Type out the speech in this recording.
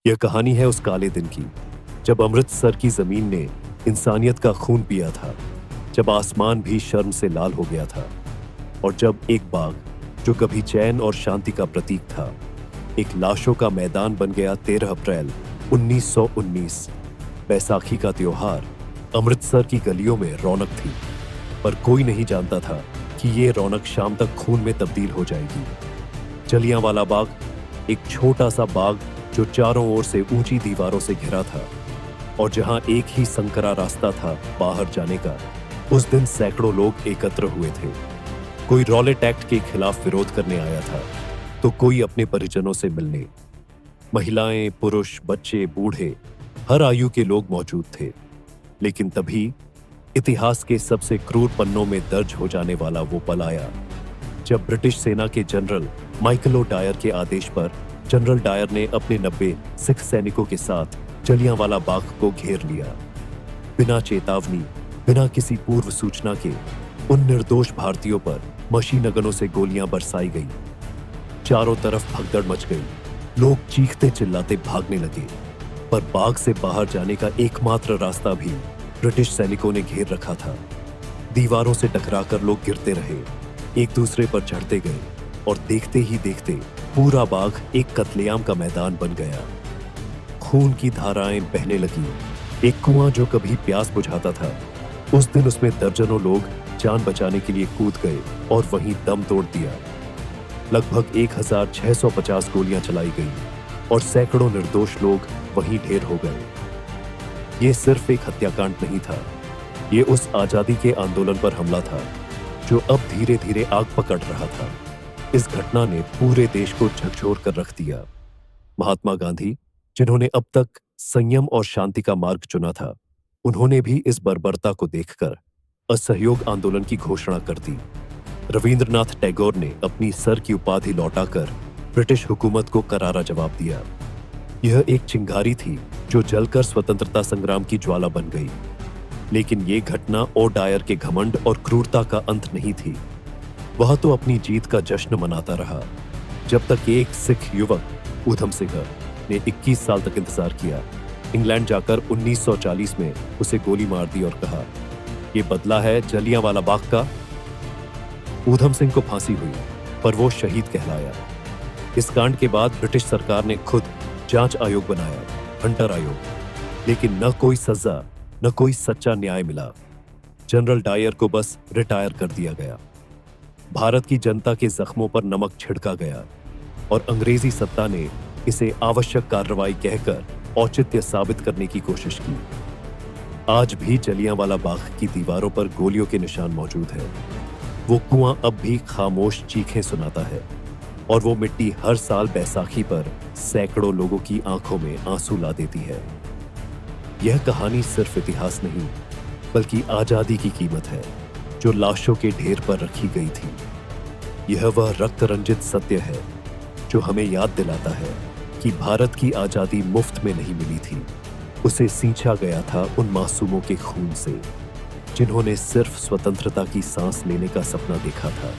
यह कहानी है उस काले दिन की, जब अमृतसर की जमीन ने इंसानियत का खून पिया था, जब आसमान भी शर्म से लाल हो गया था और जब एक बाग, जो कभी चैन और शांति का प्रतीक था, एक लाशों का मैदान बन गया। 13 अप्रैल 1919, बैसाखी का त्योहार। अमृतसर की गलियों में रौनक थी, पर कोई नहीं जानता था कि ये रौनक शाम तक खून में तब्दील हो जाएगी। जलियांवाला बाग, एक छोटा सा बाग जो चारों ओर से ऊंची दीवारों से घिरा था और जहां एक ही संकरा रास्ता था बाहर जाने का। उस दिन सैकड़ों लोग एकत्र हुए थे। कोई रॉलेट एक्ट के खिलाफ विरोध करने आया था, तो कोई अपने परिजनों से मिलने। महिलाएं, पुरुष, बच्चे, बूढ़े, हर आयु के लोग मौजूद थे। लेकिन तभी इतिहास के सबसे क्रूर पन्नों में दर्ज हो जाने वाला वो पल आया, जब ब्रिटिश सेना के जनरल माइकल ओ डायर के आदेश पर जनरल डायर ने अपने 90 सिख सैनिकों के साथ जलियांवाला बाग को घेर लिया। बिना चेतावनी, बिना किसी पूर्व सूचना के उन निर्दोष भारतीयों पर मशीन गनों से गोलियां बरसाई गई। चारों तरफ भगदड़ मच गई। लोग चीखते चिल्लाते भागने लगे, पर बाग से बाहर जाने का एकमात्र रास्ता भी ब्रिटिश सैनिकों ने घेर रखा था। दीवारों से टकराकर लोग गिरते रहे, एक दूसरे पर चढ़ते गए और देखते ही देखते पूरा बाग एक कत्लेआम का मैदान बन गया। खून की धाराएं बहने लगी। एक कुआं जो कभी प्यास बुझाता था, उस दिन उसमें दर्जनों लोग जान बचाने के लिए कूद गए और वहीं दम तोड़ दिया। लगभग 1650 गोलियां चलाई गई और सैकड़ों निर्दोष लोग वहीं ढेर हो गए। ये सिर्फ एक हत्याकांड नहीं था, ये उस आजादी के आंदोलन पर हमला था जो अब धीरे धीरे आग पकड़ रहा था। इस घटना ने पूरे देश को झकझोर कर रख दिया। महात्मा गांधी, जिन्होंने अब तक संयम और शांति का मार्ग चुना था, उन्होंने भी इस बर्बरता को देखकर असहयोग आंदोलन की घोषणा कर दी। रविंद्रनाथ टैगोर ने अपनी सर की उपाधि लौटाकर ब्रिटिश हुकूमत को करारा जवाब दिया। यह एक चिंगारी थी जो जलकर स्वतंत्रता संग्राम की ज्वाला बन गई। लेकिन यह घटना ओ डायर के घमंड और क्रूरता का अंत नहीं थी। वह तो अपनी जीत का जश्न मनाता रहा, जब तक एक सिख युवक ऊधम सिंह ने 21 साल तक इंतजार किया। इंग्लैंड जाकर 1940 में उसे गोली मार दी और कहा, यह बदला है जलियांवाला बाग का। ऊधम सिंह को फांसी हुई, पर वो शहीद कहलाया। इस कांड के बाद ब्रिटिश सरकार ने खुद जांच आयोग बनाया, हंटर आयोग, लेकिन न कोई सजा, न कोई सच्चा न्याय मिला। जनरल डायर को बस रिटायर कर दिया गया। भारत की जनता के जख्मों पर नमक छिड़का गया और अंग्रेजी सत्ता ने इसे आवश्यक कार्रवाई कहकर औचित्य साबित करने की कोशिश की। आज भी जलियांवाला बाग की दीवारों पर गोलियों के निशान मौजूद है। वो कुआं अब भी खामोश चीखें सुनाता है और वो मिट्टी हर साल बैसाखी पर सैकड़ों लोगों की आंखों में आंसू ला देती है। यह कहानी सिर्फ इतिहास नहीं, बल्कि आजादी की कीमत है जो लाशों के ढेर पर रखी गई थी। यह वह रक्त रंजित सत्य है जो हमें याद दिलाता है कि भारत की आजादी मुफ्त में नहीं मिली थी। उसे सींचा गया था उन मासूमों के खून से, जिन्होंने सिर्फ स्वतंत्रता की सांस लेने का सपना देखा था।